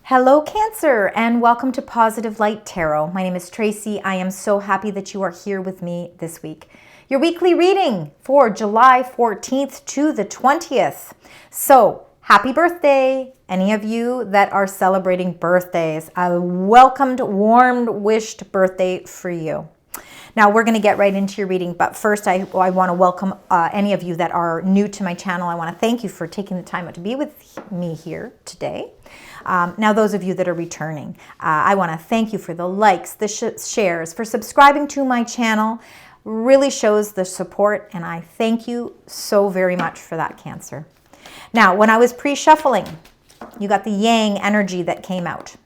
Hello, Cancer, and welcome to Positive Light Tarot. My name is Tracy. I am so happy that you are here with me this week. Your weekly reading for July 14th to the 20th. So, happy birthday, any of you that are celebrating birthdays. A welcomed, warmed, wished birthday for you. Now, we're going to get right into your reading, but first I want to welcome any of you that are new to my channel. I want to thank you for taking the time out to be with me here today. Now, those of you that are returning, I want to thank you for the likes, the shares, for subscribing to my channel. Really shows the support, and I thank you so very much for that, Cancer. Now, when I was pre-shuffling, you got the Yang energy that came out.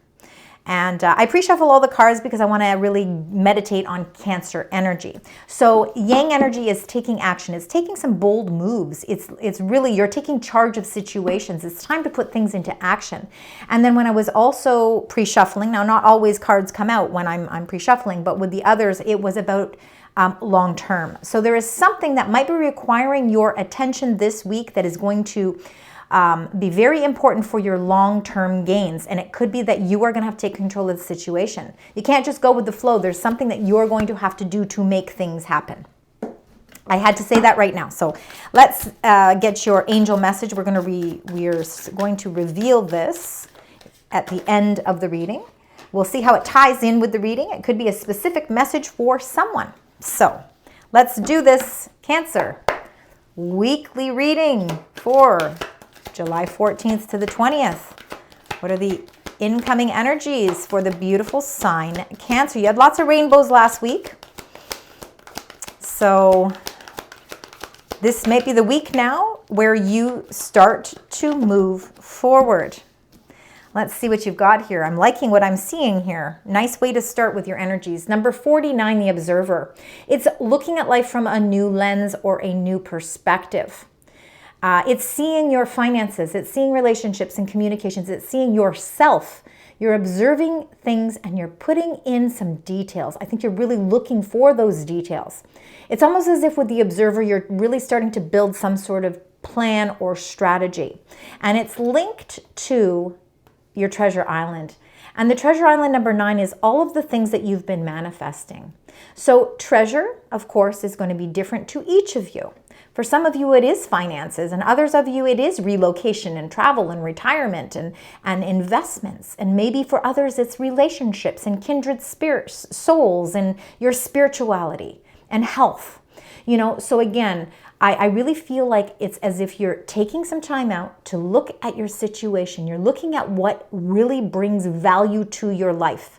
And I pre-shuffle all the cards because I want to really meditate on Cancer energy. So Yang energy is taking action. It's taking some bold moves. It's really, you're taking charge of situations. It's time to put things into action. And then when I was also pre-shuffling, now not always cards come out when I'm pre-shuffling, but with the others, it was about long term. So there is something that might be requiring your attention this week that is going to be very important for your long-term gains. And it could be that you are going to have to take control of the situation. You can't just go with the flow. There's something that you're going to have to do to make things happen. I had to say that right now. So let's get your angel message. We're going to reveal this at the end of the reading. We'll see how it ties in with the reading. It could be a specific message for someone. So let's do this, Cancer. Weekly reading for July 14th to the 20th. What are the incoming energies for the beautiful sign Cancer? You had lots of rainbows last week. So this may be the week now where you start to move forward. Let's see what you've got here. I'm liking what I'm seeing here. Nice way to start with your energies. Number 49, the Observer. It's looking at life from a new lens or a new perspective. It's seeing your finances. It's seeing relationships and communications. It's seeing yourself. You're observing things and you're putting in some details. I think you're really looking for those details. It's almost as if with the Observer, you're really starting to build some sort of plan or strategy. And it's linked to your Treasure Island. And the Treasure Island number 9 is all of the things that you've been manifesting. So treasure, of course, is going to be different to each of you. For some of you, it is finances, and others of you, it is relocation and travel and retirement and investments. And maybe for others, it's relationships and kindred spirits, souls, and your spirituality and health. You know, so again, I really feel like it's as if you're taking some time out to look at your situation. You're looking at what really brings value to your life.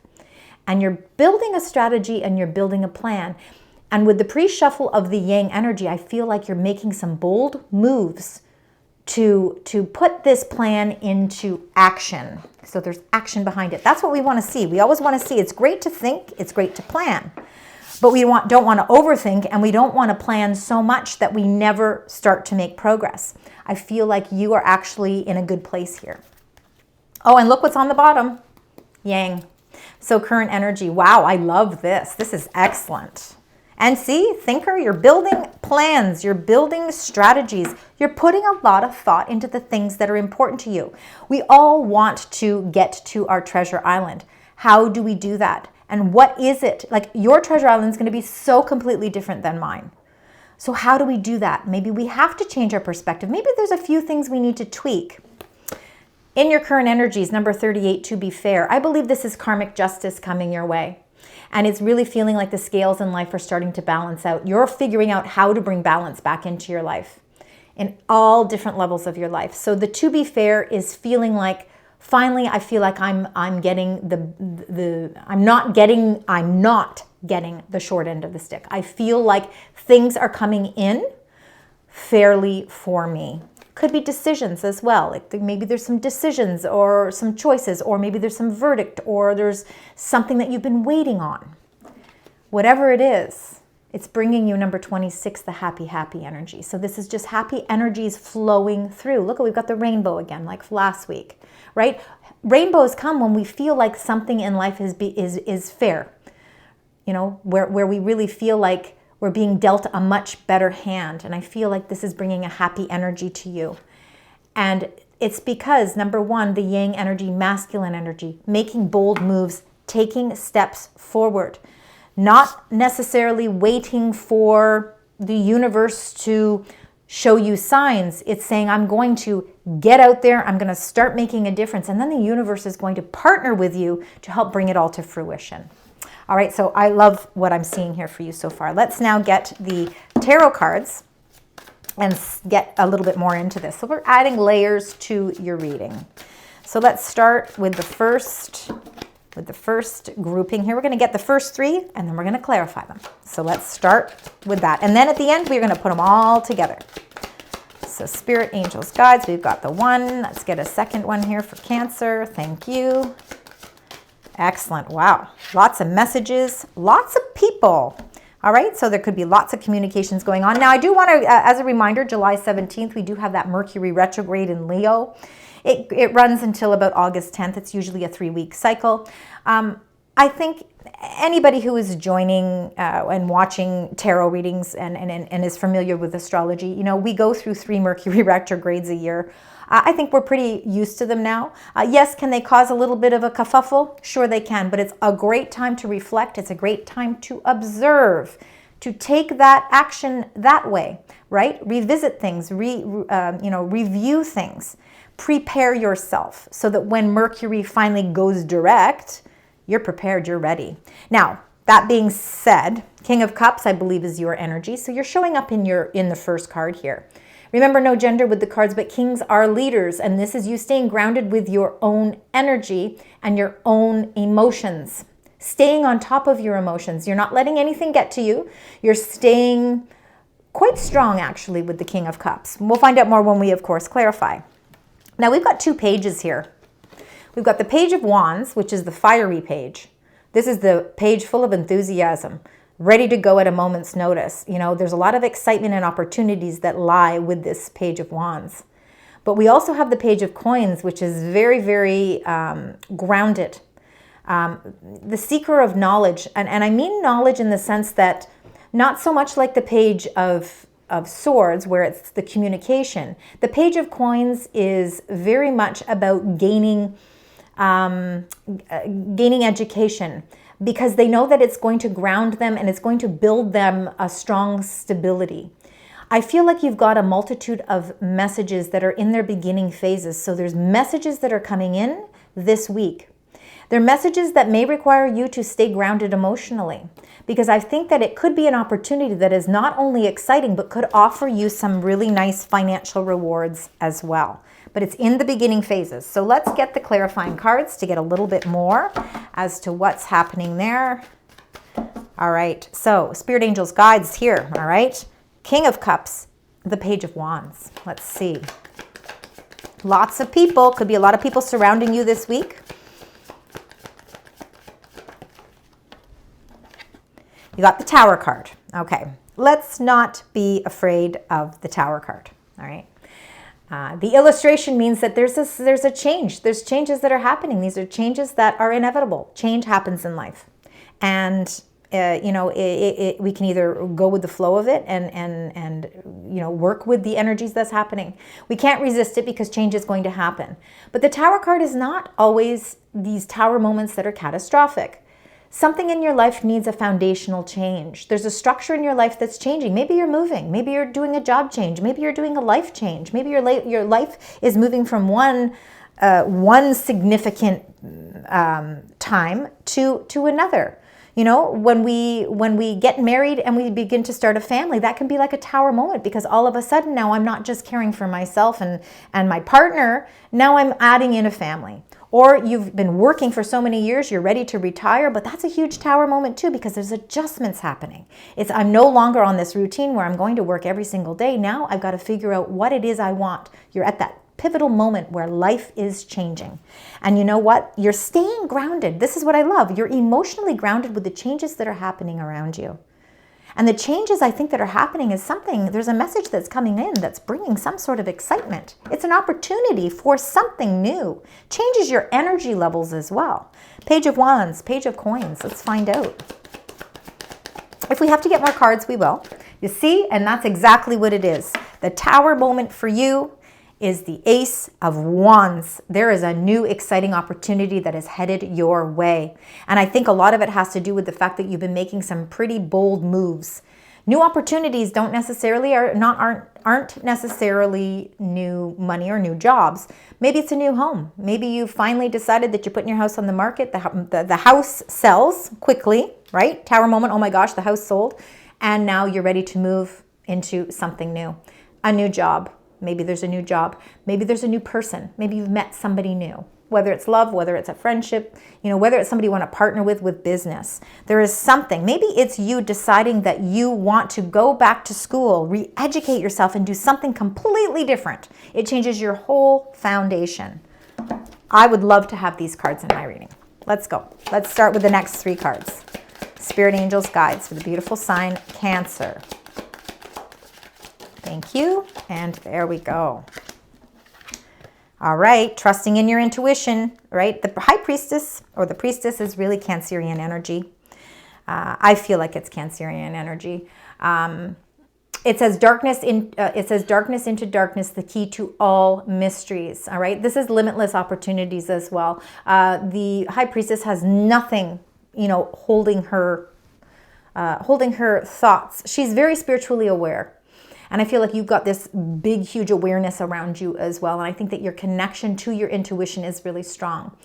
And you're building a strategy and you're building a plan. And with the pre-shuffle of the Yang energy, I feel like you're making some bold moves to put this plan into action. So there's action behind it. That's what we want to see. We always want to see. It's great to think. It's great to plan. But we don't want to overthink, and we don't want to plan so much that we never start to make progress. I feel like you are actually in a good place here. Oh, and look what's on the bottom. Yang. So current energy. Wow, I love this. This is excellent. And see, thinker, you're building plans, you're building strategies, you're putting a lot of thought into the things that are important to you. We all want to get to our Treasure Island. How do we do that? And what is it? Like, your Treasure Island is going to be so completely different than mine. So how do we do that? Maybe we have to change our perspective. Maybe there's a few things we need to tweak. In your current energies, number 38, to be fair, I believe this is karmic justice coming your way. And it's really feeling like the scales in life are starting to balance out. You're figuring out how to bring balance back into your life in all different levels of your life. So the to be fair is feeling like, finally, I feel like I'm not getting the short end of the stick. I feel like things are coming in fairly for me. Could be decisions as well. Like maybe there's some decisions or some choices, or maybe there's some verdict, or there's something that you've been waiting on. Whatever it is, it's bringing you number 26, the happy, happy energy. So this is just happy energies flowing through. Look, we've got the rainbow again, like last week, right? Rainbows come when we feel like something in life is fair. You know, where we really feel like we're being dealt a much better hand. And I feel like this is bringing a happy energy to you. And it's because, number one, the yang energy, masculine energy, making bold moves, taking steps forward, not necessarily waiting for the universe to show you signs. It's saying, I'm going to get out there, I'm going to start making a difference, and then the universe is going to partner with you to help bring it all to fruition. All right, so I love what I'm seeing here for you so far. Let's now get the tarot cards and get a little bit more into this. So we're adding layers to your reading. So let's start with the first grouping here. We're going to get the first three, and then we're going to clarify them. So let's start with that. And then at the end, we're going to put them all together. So spirit, angels, guides, we've got the one. Let's get a second one here for Cancer. Thank you. Excellent. Wow. Lots of messages, lots of people. All right. So there could be lots of communications going on. Now, I do want to, as a reminder, July 17th, we do have that Mercury retrograde in Leo. It runs until about August 10th. It's usually a 3-week cycle. I think anybody who is joining and watching tarot readings and is familiar with astrology, you know, we go through 3 Mercury retrogrades a year. I think we're pretty used to them now. Yes, can they cause a little bit of a kerfuffle? Sure they can, but it's a great time to reflect. It's a great time to observe, to take that action that way, right? Revisit things, review things. Prepare yourself so that when Mercury finally goes direct, you're prepared, you're ready. Now, that being said, King of Cups, I believe, is your energy. So you're showing up in the first card here. Remember, no gender with the cards, but kings are leaders. And this is you staying grounded with your own energy and your own emotions. Staying on top of your emotions. You're not letting anything get to you. You're staying quite strong, actually, with the King of Cups. We'll find out more when we, of course, clarify. Now, we've got 2 pages here. We've got the Page of Wands, which is the fiery page. This is the page full of enthusiasm, ready to go at a moment's notice. You know, there's a lot of excitement and opportunities that lie with this Page of Wands. But we also have the Page of Coins, which is very, very grounded. The seeker of knowledge, and I mean knowledge in the sense that not so much like the Page of Swords, where it's the communication. The Page of Coins is very much about gaining education, because they know that it's going to ground them and it's going to build them a strong stability. I feel like you've got a multitude of messages that are in their beginning phases. So there's messages that are coming in this week. They're messages that may require you to stay grounded emotionally, because I think that it could be an opportunity that is not only exciting, but could offer you some really nice financial rewards as well. But it's in the beginning phases. So let's get the clarifying cards to get a little bit more as to what's happening there. All right, so Spirit, Angels, Guides here, all right? King of Cups, the Page of Wands. Let's see. Lots of people, could be a lot of people surrounding you this week. You got the Tower card. Okay, let's not be afraid of the Tower card, all right? The illustration means that there's a change. There's changes that are happening. These are changes that are inevitable. Change happens in life. And, we can either go with the flow of it and work with the energies that's happening. We can't resist it because change is going to happen. But the Tower card is not always these tower moments that are catastrophic. Something in your life needs a foundational change. There's a structure in your life that's changing. Maybe you're moving. Maybe you're doing a job change. Maybe you're doing a life change. Maybe your life is moving from one significant time to another. You know, when we get married and we begin to start a family, that can be like a tower moment, because all of a sudden now I'm not just caring for myself and my partner. Now I'm adding in a family. Or you've been working for so many years, you're ready to retire, but that's a huge tower moment too, because there's adjustments happening. I'm no longer on this routine where I'm going to work every single day. Now I've got to figure out what it is I want. You're at that pivotal moment where life is changing. And you know what? You're staying grounded. This is what I love. You're emotionally grounded with the changes that are happening around you. And the changes I think that are happening is there's a message that's coming in that's bringing some sort of excitement. It's an opportunity for something new. Changes your energy levels as well. Page of Wands, Page of Coins. Let's find out. If we have to get more cards, we will. You see, and that's exactly what it is. The Tower moment for you is the Ace of Wands. There is a new exciting opportunity that is headed your way. And I think a lot of it has to do with the fact that you've been making some pretty bold moves. New opportunities aren't necessarily new money or new jobs. Maybe it's a new home. Maybe you finally decided that you're putting your house on the market. The house sells quickly, right? Tower moment, oh my gosh, the house sold. And now you're ready to move into something new. A new job. Maybe there's a new job. Maybe there's a new person. Maybe you've met somebody new. Whether it's love, whether it's a friendship, whether it's somebody you want to partner with business. There is something. Maybe it's you deciding that you want to go back to school, re-educate yourself, and do something completely different. It changes your whole foundation. I would love to have these cards in my reading. Let's go. Let's start with the next 3 cards. Spirit Angels Guides for the beautiful sign Cancer. Thank you. And there we go. All right. Trusting in your intuition, right? The High Priestess or the Priestess is really Cancerian energy. I feel like it's Cancerian energy. It says darkness into darkness, the key to all mysteries. All right. This is limitless opportunities as well. The High Priestess has nothing, holding her thoughts. She's very spiritually aware. And I feel like you've got this big, huge awareness around you as well. And I think that your connection to your intuition is really strong.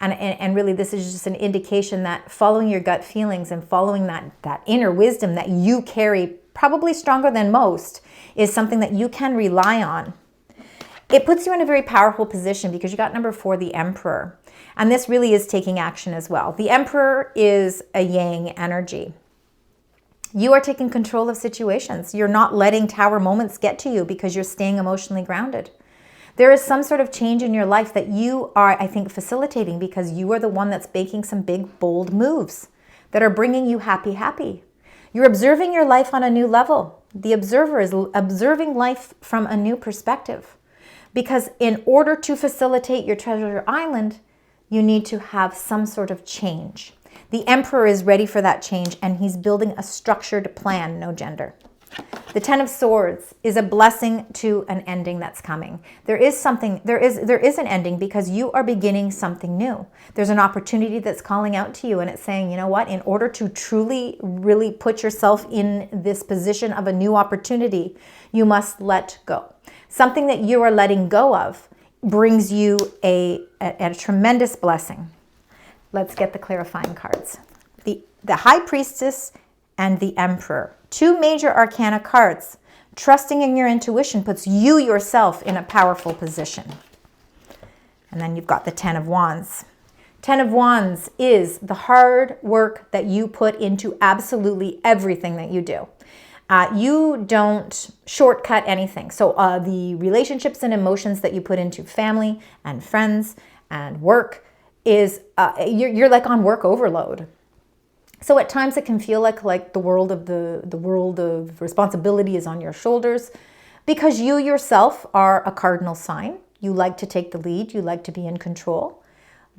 And really, this is just an indication that following your gut feelings and following that inner wisdom that you carry, probably stronger than most, is something that you can rely on. It puts you in a very powerful position because you got number 4, the Emperor. And this really is taking action as well. The Emperor is a yang energy. You are taking control of situations. You're not letting tower moments get to you because you're staying emotionally grounded. There is some sort of change in your life that you are, I think, facilitating because you are the one that's making some big, bold moves that are bringing you happy. You're observing your life on a new level. The observer is observing life from a new perspective because in order to facilitate your treasure island, you need to have some sort of change. The Emperor is ready for that change and he's building a structured plan, no gender. The 10 of Swords is a blessing to an ending that's coming. There is an ending because you are beginning something new. There's an opportunity that's calling out to you and it's saying, you know what, in order to truly, really put yourself in this position of a new opportunity, you must let go. Something that you are letting go of brings you a tremendous blessing. Let's get the clarifying cards. The High Priestess and the Emperor. 2 major arcana cards. Trusting in your intuition puts you yourself in a powerful position. And then you've got the 10 of Wands. 10 of Wands is the hard work that you put into absolutely everything that you do. You don't shortcut anything. So the relationships and emotions that you put into family and friends and work is you're like on work overload. So at times it can feel like the world of responsibility is on your shoulders because you yourself are a cardinal sign. You like to take the lead. You like to be in control.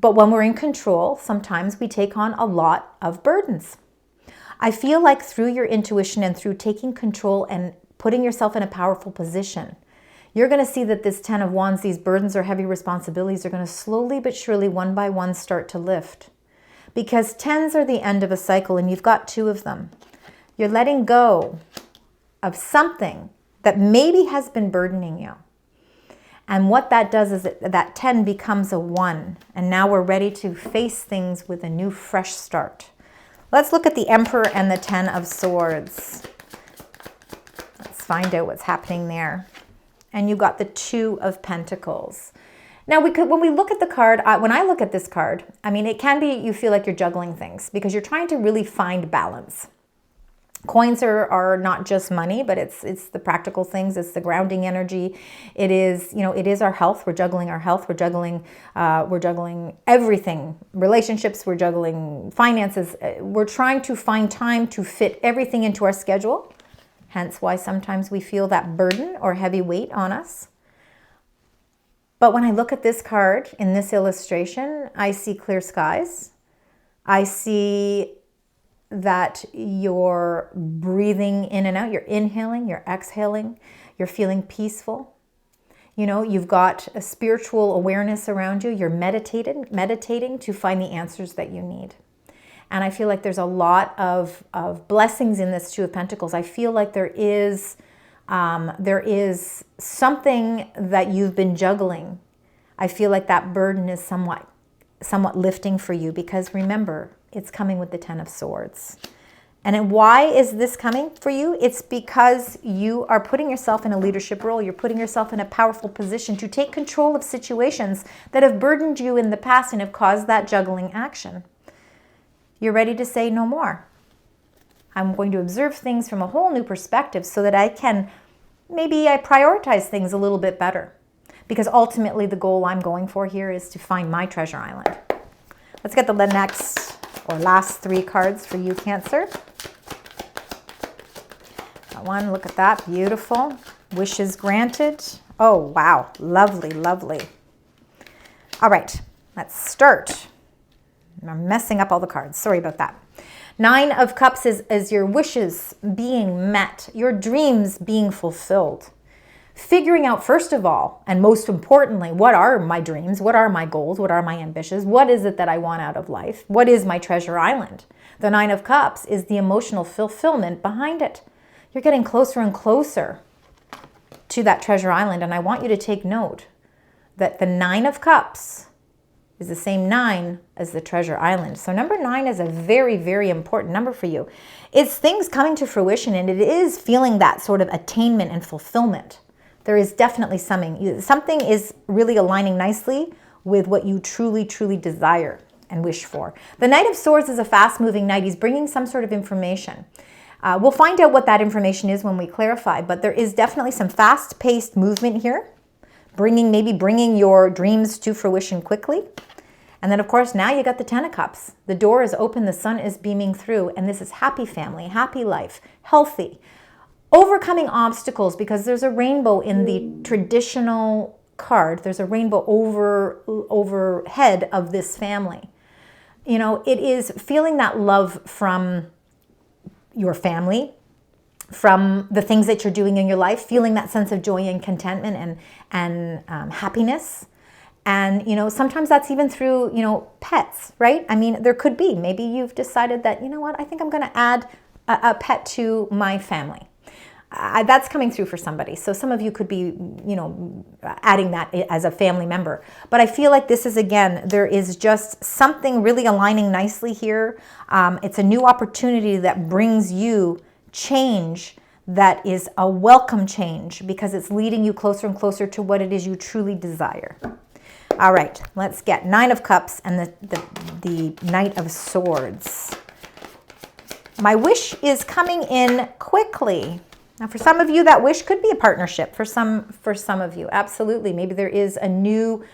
But when we're in control, sometimes we take on a lot of burdens. I feel like through your intuition and through taking control and putting yourself in a powerful position, you're going to see that this 10 of Wands, these burdens or heavy responsibilities are going to slowly but surely, one by one, start to lift. Because 10s are the end of a cycle and you've got 2 of them. You're letting go of something that maybe has been burdening you. And what that does is that 10 becomes a 1. And now we're ready to face things with a new, fresh start. Let's look at the Emperor and the 10 of Swords. Let's find out what's happening there. And you got the 2 of Pentacles. Now, when we look at the card, when I look at this card, I mean, it can be you feel like you're juggling things because you're trying to really find balance. Coins are not just money, but it's the practical things. It's the grounding energy. It is, it is our health. We're juggling our health. We're juggling everything. Relationships. We're juggling finances. We're trying to find time to fit everything into our schedule. Hence why sometimes we feel that burden or heavy weight on us. But when I look at this card in this illustration, I see clear skies. I see that you're breathing in and out. You're inhaling, you're exhaling, you're feeling peaceful. You know, you've got a spiritual awareness around you. You're meditating to find the answers that you need. And I feel like there's a lot of blessings in this Two of Pentacles. I feel like there is something that you've been juggling. I feel like that burden is somewhat lifting for you, because remember, it's coming with the Ten of Swords. And why is this coming for you? It's because you are putting yourself in a leadership role. You're putting yourself in a powerful position to take control of situations that have burdened you in the past and have caused that juggling action. You're ready to say no more. I'm going to observe things from a whole new perspective so that I prioritize things a little bit better. Because ultimately the goal I'm going for here is to find my treasure island. Let's get the next or last 3 cards for you, Cancer. That one, look at that, beautiful. Wishes granted. Oh, wow, lovely, lovely. All right, let's start. I'm messing up all the cards, sorry about that. 9 of Cups is your wishes being met, your dreams being fulfilled. Figuring out, first of all, and most importantly, what are my dreams? What are my goals? What are my ambitions? What is it that I want out of life? What is my treasure island? The 9 of Cups is the emotional fulfillment behind it. You're getting closer and closer to that treasure island, and I want you to take note that the 9 of Cups is the same 9 as the treasure island. So number 9 is a very, very important number for you. It's things coming to fruition, and it is feeling that sort of attainment and fulfillment. There is definitely something is really aligning nicely with what you truly, truly desire and wish for. The Knight of Swords is a fast-moving knight. He's bringing some sort of information. We'll find out what that information is when we clarify, but there is definitely some fast-paced movement here, maybe bringing your dreams to fruition quickly. And then, of course, now you got the 10 of Cups. The door is open, the sun is beaming through, and this is happy family, happy life, healthy. Overcoming obstacles, because there's a rainbow in the traditional card. There's a rainbow overhead of this family. You know, it is feeling that love from your family, from the things that you're doing in your life, feeling that sense of joy and contentment and happiness. And, you know, sometimes that's even through, you know, pets, right? I mean, there could be, maybe you've decided that, you know what, I think I'm going to add a pet to my family. That's coming through for somebody. So some of you could be, you know, adding that as a family member. But I feel like this is, again, there is just something really aligning nicely here. It's a new opportunity that brings you change that is a welcome change, because it's leading you closer and closer to what it is you truly desire. All right, let's get 9 of Cups and the Knight of Swords. My wish is coming in quickly. Now, for some of you, that wish could be a partnership. For some of you, absolutely. Maybe there is a new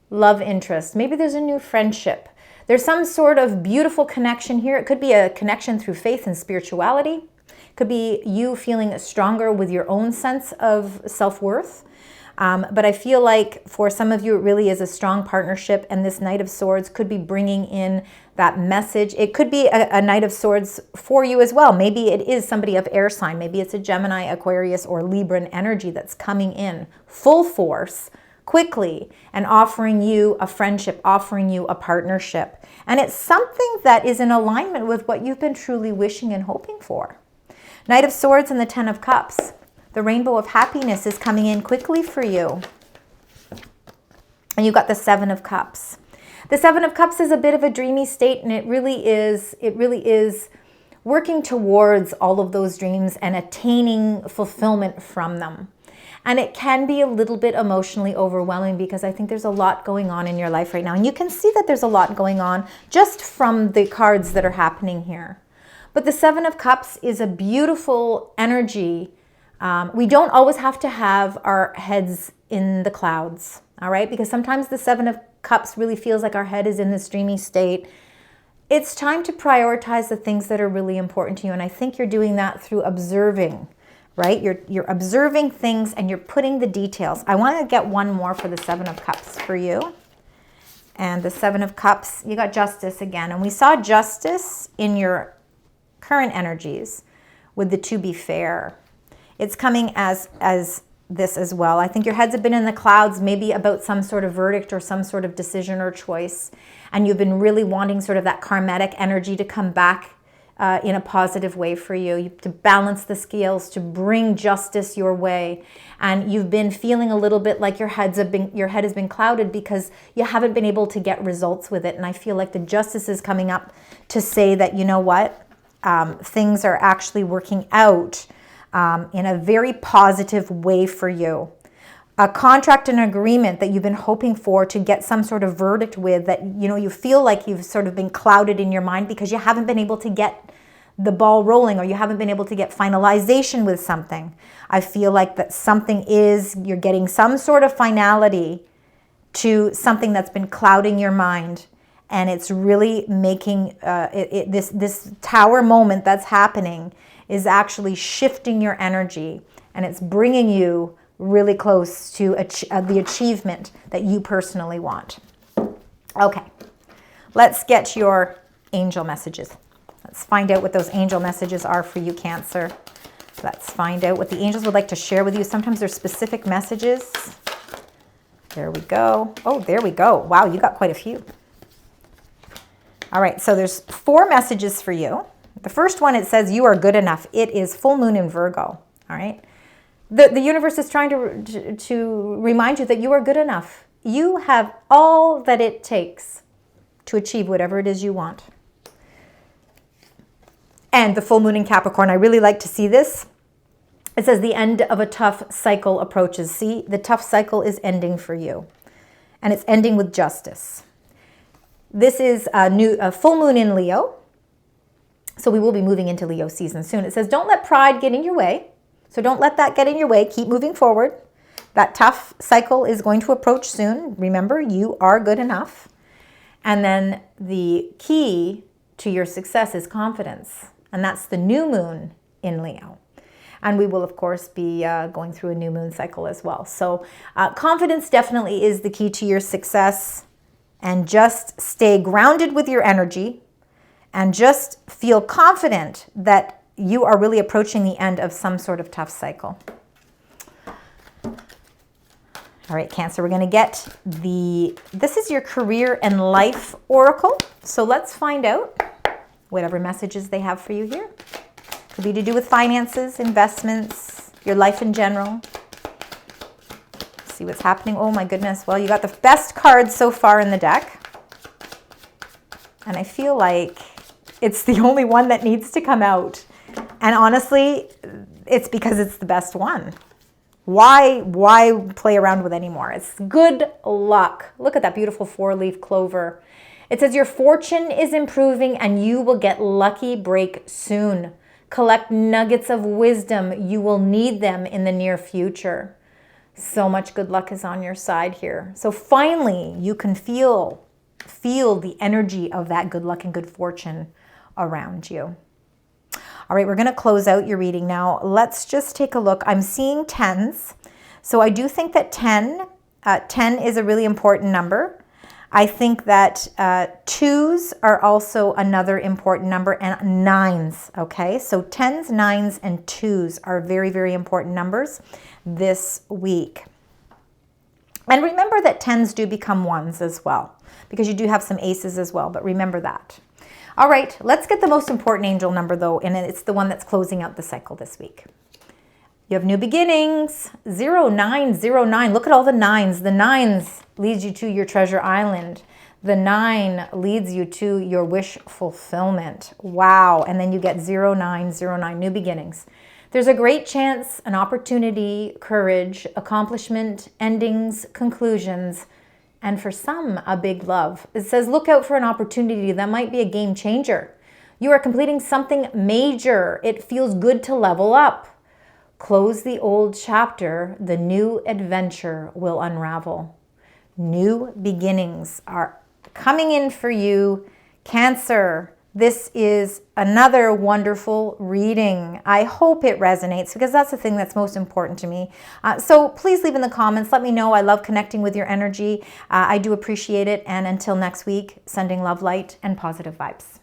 love interest. Maybe there's a new friendship. There's some sort of beautiful connection here. It could be a connection through faith and spirituality. It could be you feeling stronger with your own sense of self-worth. But I feel like for some of you, it really is a strong partnership, and this Knight of Swords could be bringing in that message. It could be a Knight of Swords for you as well. Maybe it is somebody of air sign. Maybe it's a Gemini, Aquarius, or Libran energy that's coming in full force, quickly, and offering you a friendship, offering you a partnership. And it's something that is in alignment with what you've been truly wishing and hoping for. Knight of Swords and the 10 of Cups. The rainbow of happiness is coming in quickly for you. And you've got the 7 of Cups. The 7 of Cups is a bit of a dreamy state, and it really is working towards all of those dreams and attaining fulfillment from them. And it can be a little bit emotionally overwhelming, because I think there's a lot going on in your life right now. And you can see that there's a lot going on just from the cards that are happening here. But the 7 of Cups is a beautiful energy. We don't always have to have our heads in the clouds, all right? Because sometimes the 7 of Cups really feels like our head is in this dreamy state. It's time to prioritize the things that are really important to you, and I think you're doing that through observing, right? You're observing things and you're putting the details. I want to get one more for the 7 of Cups for you. And the 7 of Cups, you got Justice again. And we saw Justice in your current energies with the To Be Fair. It's coming as this as well. I think your heads have been in the clouds, maybe about some sort of verdict or some sort of decision or choice. And you've been really wanting sort of that karmatic energy to come back in a positive way for you, to balance the scales, to bring justice your way. And you've been feeling a little bit like your head has been clouded because you haven't been able to get results with it. And I feel like the justice is coming up to say that, you know what, things are actually working out in a very positive way for you. A contract and agreement that you've been hoping for to get some sort of verdict with, that you feel like you've sort of been clouded in your mind because you haven't been able to get the ball rolling, or you haven't been able to get finalization with something. I feel like that you're getting some sort of finality to something that's been clouding your mind, and it's really making this tower moment that's happening is actually shifting your energy, and it's bringing you really close to the achievement that you personally want. Okay, let's get your angel messages. Let's find out what those angel messages are for you, Cancer. Let's find out what the angels would like to share with you. Sometimes there's specific messages. There we go. Oh, there we go. Wow, you got quite a few. All right, so there's 4 messages for you. The first one, it says, you are good enough. It is full moon in Virgo. All right. The universe is trying to remind you that you are good enough. You have all that it takes to achieve whatever it is you want. And the full moon in Capricorn, I really like to see this. It says the end of a tough cycle approaches. See, the tough cycle is ending for you. And it's ending with justice. This is a full moon in Leo. So we will be moving into Leo season soon. It says, don't let pride get in your way. So don't let that get in your way. Keep moving forward. That tough cycle is going to approach soon. Remember, you are good enough. And then the key to your success is confidence. And that's the new moon in Leo. And we will, of course, be going through a new moon cycle as well. So confidence definitely is the key to your success. And just stay grounded with your energy. And just feel confident that you are really approaching the end of some sort of tough cycle. All right, Cancer, we're going to get this is your career and life oracle. So let's find out whatever messages they have for you here. Could be to do with finances, investments, your life in general. See what's happening. Oh my goodness. Well, you got the best cards so far in the deck. And I feel like it's the only one that needs to come out. And honestly, it's because it's the best one. Why play around with any more? It's good luck. Look at that beautiful 4-leaf clover. It says your fortune is improving and you will get lucky break soon. Collect nuggets of wisdom. You will need them in the near future. So much good luck is on your side here. So finally, you can feel the energy of that good luck and good fortune around you. All right, we're going to close out your reading now. Let's just take a look. I'm seeing 10s. So I do think that 10 is a really important number. I think that 2s are also another important number, and 9s, okay? So 10s, 9s, and 2s are very, very important numbers this week. And remember that 10s do become 1s as well, because you do have some aces as well, but remember that. All right, let's get the most important angel number though, and it's the one that's closing out the cycle this week. You have new beginnings, 0909. Look at all the 9s. The 9s leads you to your treasure island. The 9 leads you to your wish fulfillment. Wow, and then you get 0909, new beginnings. There's a great chance, an opportunity, courage, accomplishment, endings, conclusions, and for some, a big love. It says, look out for an opportunity that might be a game changer. You are completing something major. It feels good to level up. Close the old chapter. The new adventure will unravel. New beginnings are coming in for you, Cancer. This is another wonderful reading. I hope it resonates because that's the thing that's most important to me. So please leave in the comments. Let me know. I love connecting with your energy. I do appreciate it. And until next week, sending love, light, and positive vibes.